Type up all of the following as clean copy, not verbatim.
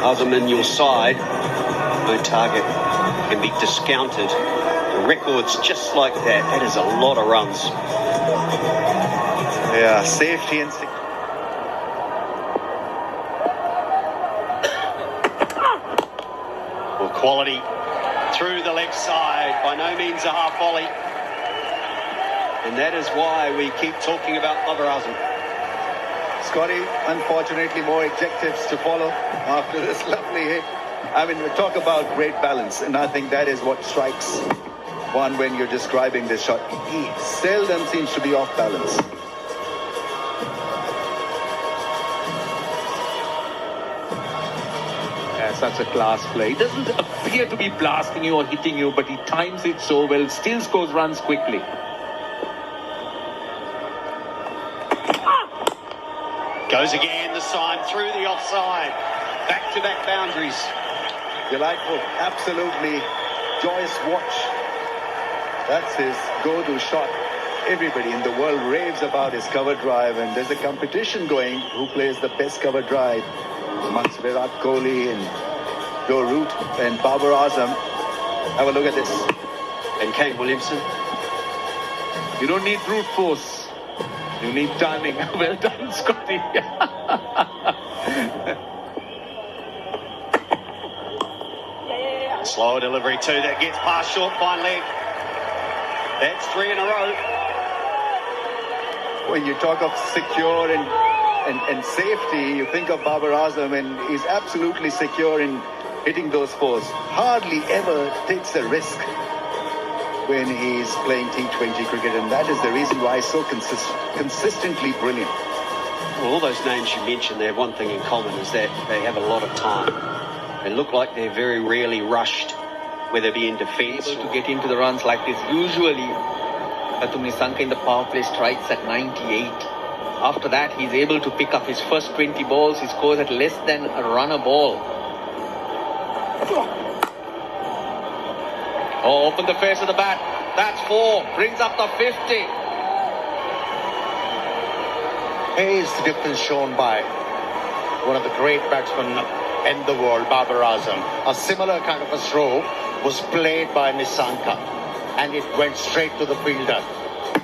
Azam in your side, no target can be discounted. The record's just like that. That is a lot of runs. Yeah, safety and Well, quality through the left side, by no means a half volley. And that is why we keep talking about Babar Adam. Scotty, unfortunately, more adjectives to follow after this lovely hit. I mean, we talk about great balance, and I think that is what strikes one when you're describing this shot. He seldom seems to be off balance. Such a class play. He doesn't appear to be blasting you or hitting you, but he times it so well, still scores runs quickly. Goes again, this time through the offside. Back-to-back boundaries. Delightful, absolutely joyous watch. That's his go-to shot. Everybody in the world raves about his cover drive, and there's a competition going who plays the best cover drive amongst Virat Kohli and Joe Root and Babar Adam. Have a look at this. And Kane Williamson. You don't need brute force. You need timing. Well done, Scotty. Slower delivery too. That gets past short, fine leg. That's 3 in a row. When you talk of secure and safety, you think of Babar Azam, and he's absolutely secure in hitting those fours. Hardly ever takes a risk when he's playing T20 cricket, and that is the reason why he's so consistently brilliant. Well, all those names you mentioned, they have one thing in common, is that they have a lot of time. They look like they're very rarely rushed, whether it be in defence. Able to get into the runs like this. Usually, Nisanka in the power play strikes at 98. After that, he's able to pick up his first 20 balls. He scores at less than a run a ball. Oh, open the face of the bat. That's 4. Brings up the 50. Here is the difference shown by one of the great batsmen in the world, Babar Azam. A similar kind of a throw was played by Nisanka, and it went straight to the fielder.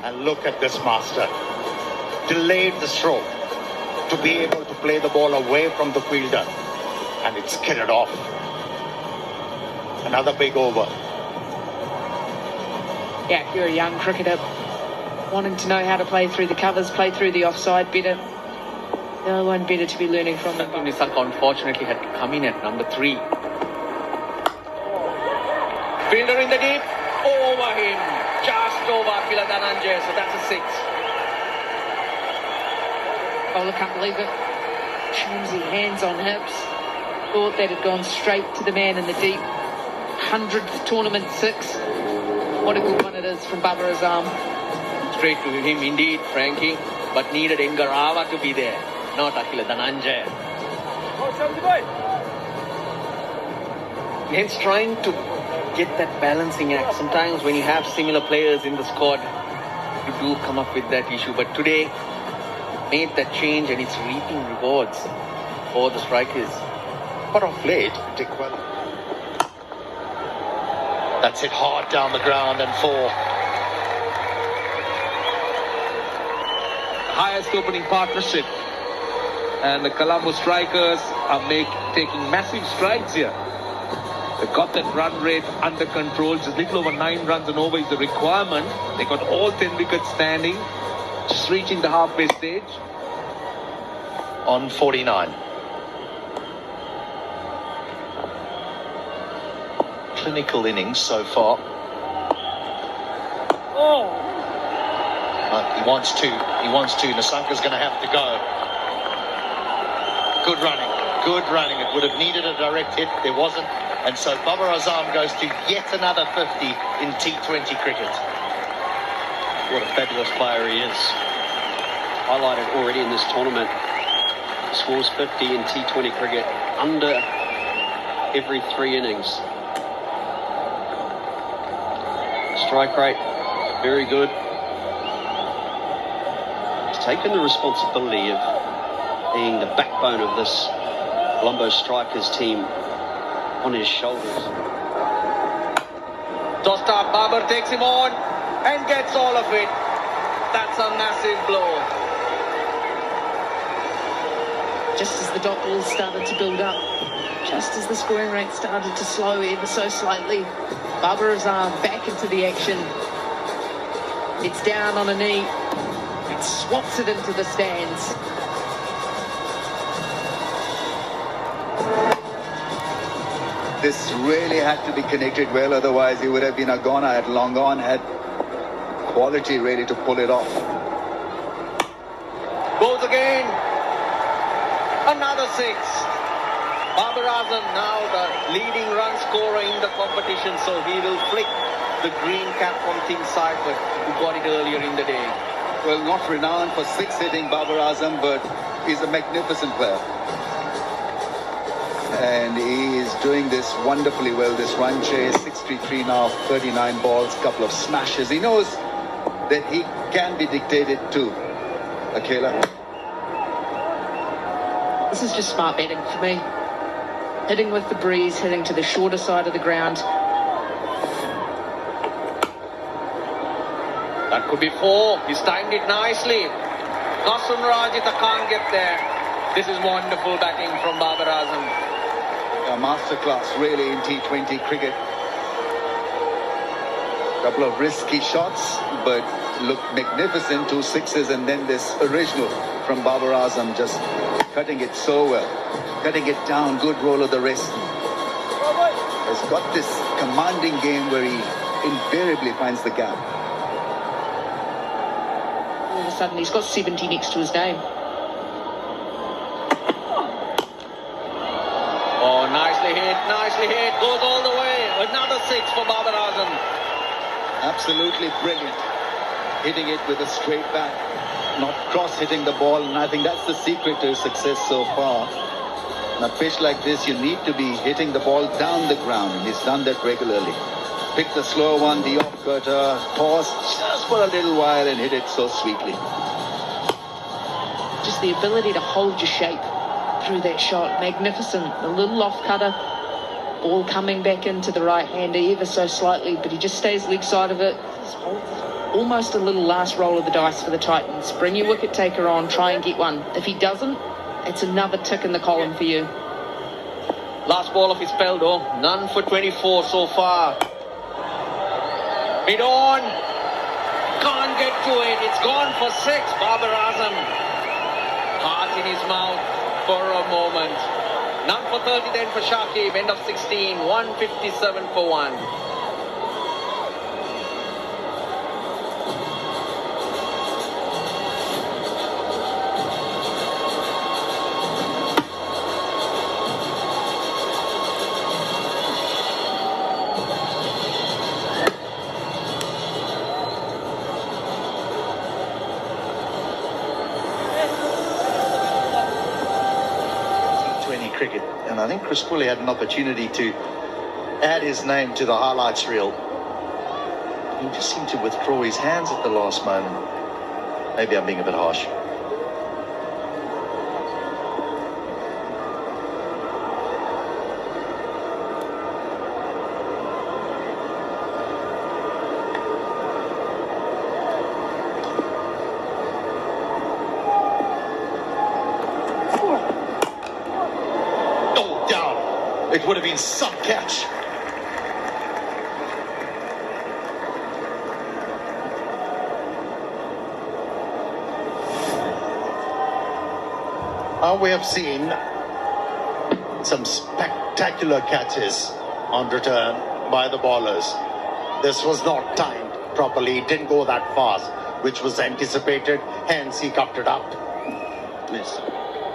And look at this master. Delayed the stroke to be able to play the ball away from the fielder, and it skidded off. Another big over. Yeah, if you're a young cricketer wanting to know how to play through the covers, play through the offside better, no one better to be learning from them. Nisanka unfortunately had to come in at number 3. Fielder in the deep, over him, just over Akila Dhananjaya, so that's a 6. Bowler can't believe it. Chimsy, hands on hips. Thought that had gone straight to the man in the deep. 100th tournament 6. What a good one it is from Babar Azam. Straight to him indeed, Frankie, but needed Engarava to be there, not Akila Dhananjaya. Hence trying to get that balancing act. Sometimes when you have similar players in the squad, you do come up with that issue, but today made that change and it's reaping rewards for the strikers. But of late, Dick well. That's hit hard down the ground and 4. Highest opening partnership. And the Colombo strikers are taking massive strides here. They've got that run rate under control. Just little over 9 runs and over is the requirement. They got all 10 wickets standing. Just reaching the halfway stage. On 49. Clinical innings so far. He wants to. Nisanka's going to have to go. Good running. It would have needed a direct hit. There wasn't. And so Babar Azam goes to yet another 50 in T20 cricket. What a fabulous player he is. Highlighted already in this tournament. Scores 50 in T20 cricket under every 3 innings. Strike rate, very good. He's taken the responsibility of being the backbone of this Colombo strikers team on his shoulders. Tossed up, Babar takes him on and gets all of it. That's a massive blow. Just as the dot balls started to build up, just as the scoring rate started to slow ever so slightly, Babar Adam back into the action. It's down on a knee and swaps it into the stands. This really had to be connected well, otherwise he would have been a goner, had long gone, had quality really to pull it off. Goes again. Another 6. Babar Adam now the leading run scorer in the competition, so he will flick the green cap from team side, but who got it earlier in the day. Well, not renowned for 6 hitting Babar Adam, but he's a magnificent player. And he is doing this wonderfully well, this run chase, 6-3-3 now, 39 balls, couple of smashes. He knows that he can be dictated to. Akela. This is just smart batting for me. Hitting with the breeze, hitting to the shorter side of the ground. That could be 4. He's timed it nicely. Qasim Rajitha can't get there. This is wonderful batting from Babar Adam. A masterclass really in T20 cricket. Couple of risky shots, but look magnificent. 2 6s and then this original from Babar Adam, just cutting it so well. Cutting it down, good roll of the wrist. Has got this commanding game where he invariably finds the gap. All of a sudden he's got 70 next to his name. Oh, nicely hit, goes all the way. Another 6 for Babar Adam. Absolutely brilliant. Hitting it with a straight bat, not cross-hitting the ball, and I think that's the secret to his success so far. On a pitch like this, you need to be hitting the ball down the ground, and he's done that regularly. Pick the slow one, the off-cutter, pause just for a little while and hit it so sweetly. Just the ability to hold your shape through that shot, magnificent. A little off-cutter, ball coming back into the right-hander ever so slightly, but he just stays leg side of it. Almost a little last roll of the dice for the Titans. Bring your wicket taker on, try and get one. If he doesn't, it's another tick in the column for you. Last ball of his spell though, none for 24 so far. Mid on, can't get to it, it's gone for 6, Babar Adam. Heart in his mouth for a moment. None for 30 then for Shakib, end of 16, 157 for 1. Cricket, and I think Chris Pulley had an opportunity to add his name to the highlights reel. He just seemed to withdraw his hands at the last moment. Maybe I'm being a bit harsh. It would have been some catch. We have seen some spectacular catches on return by the bowlers. This was not timed properly. It didn't go that fast, which was anticipated. Hence, he cupped it up. Yes.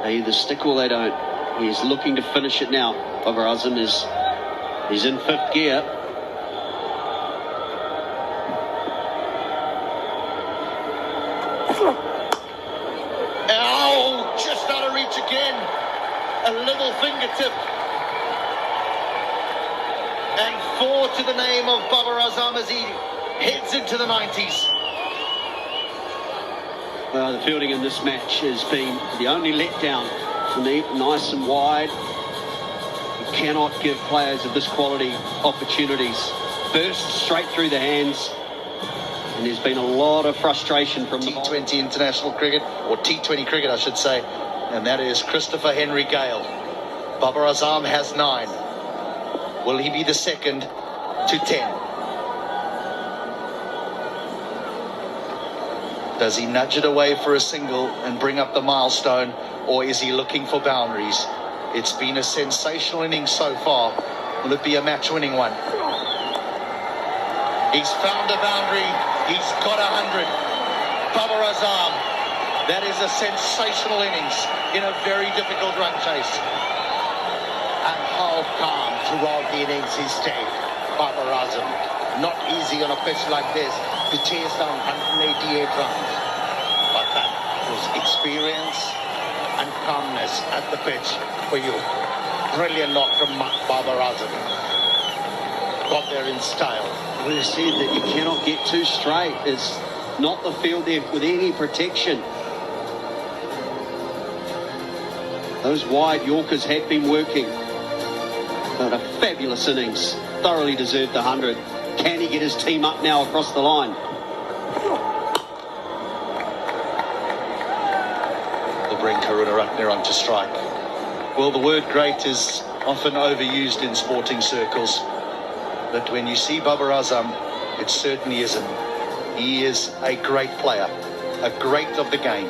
They either stick or they don't. He's looking to finish it now. Babar Adam he's in 5th gear. Oh, just out of reach again. A little fingertip. And 4 to the name of Babar Adam as he heads into the 90s. Well, the fielding in this match has been the only letdown for me. Nice and wide. cannot give players of this quality opportunities. Burst straight through the hands. And there's been a lot of frustration from T20 international cricket, or T20 cricket I should say, and that is Christopher Henry Gale. Babar Azam has 9. Will he be the second to 10? Does he nudge it away for a single and bring up the milestone, or is he looking for boundaries? It's been a sensational innings so far. Will it be a match-winning one? He's found a boundary. He's got 100. Babar Azam. That is a sensational innings in a very difficult run chase. And how calm throughout the innings he stayed. Babar Azam. Not easy on a pitch like this to chase down 188 runs. But that was experience and calmness at the pitch for you. Brilliant knock from Babar Azam. Got there in style. We said that you cannot get too straight. It's not the field there with any protection. Those wide Yorkers had been working. But a fabulous innings. Thoroughly deserved the 100. Can he get his team up now across the line? Will bring Karunaratne on to strike. Well, the word great is often overused in sporting circles. But when you see Babar Azam, it certainly isn't. He is a great player, a great of the game.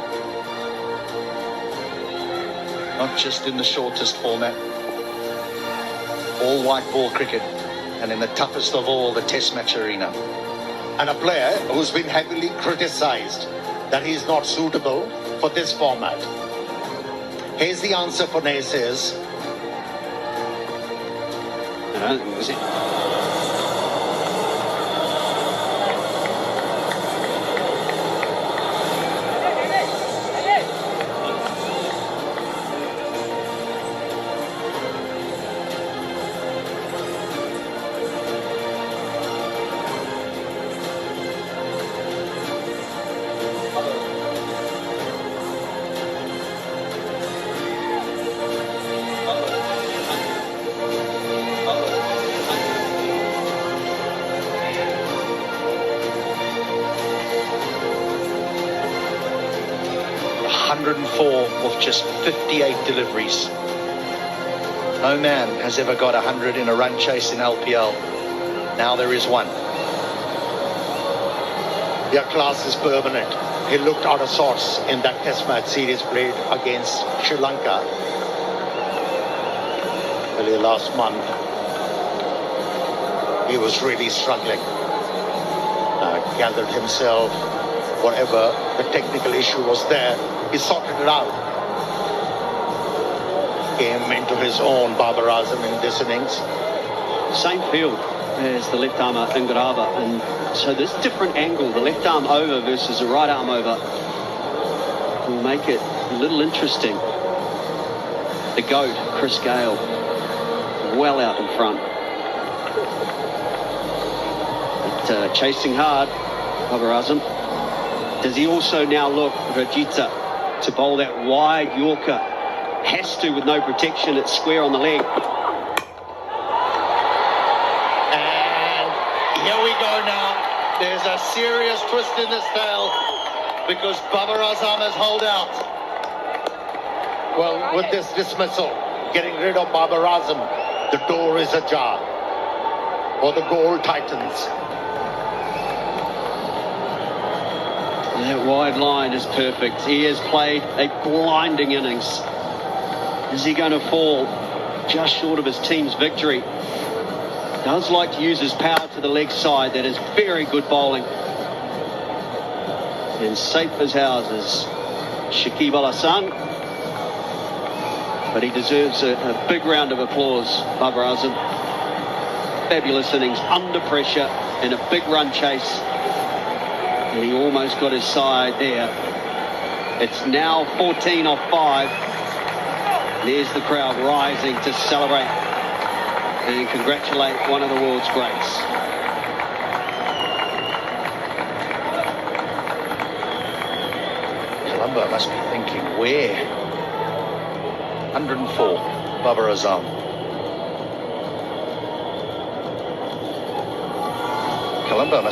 Not just in the shortest format, all white ball cricket, and in the toughest of all, the test match arena. And a player who's been heavily criticized that he's not suitable for this format. Here's the answer for naysayers. I don't think it was it. 104 of just 58 deliveries. No man has ever got 100 in a run chase in LPL. Now there is one. Their class is permanent. He looked out of sorts in that test match series played against Sri Lanka early last month. He was really struggling. Gathered himself, whatever the technical issue was there, he sorted it out. Came into his own, Babar Adam, in this innings. Same field as the left armer Ingarava, and so this different angle, the left arm over versus the right arm over, will make it a little interesting. The GOAT, Chris Gale, well out in front. But, chasing hard, Babar Azam. Does he also now look, Rajita, to bowl that wide Yorker? Has to with no protection, it's square on the leg. And here we go now. There's a serious twist in this tale because Babar Azam has held out. Well, with this dismissal, getting rid of Babar Azam, the door is ajar for the Gold Titans. That wide line is perfect. He has played a blinding innings. Is he going to fall just short of his team's victory? Does like to use his power to the leg side. That is very good bowling. And safe as houses, Shakib Al Hassan. But he deserves a big round of applause, Babar Azam. Fabulous innings under pressure in a big run chase. And he almost got his side there. It's now 14 off 5. There's the crowd rising to celebrate and congratulate one of the world's greats. Colombo must be thinking, where? 104, Babar Azam. Colombo.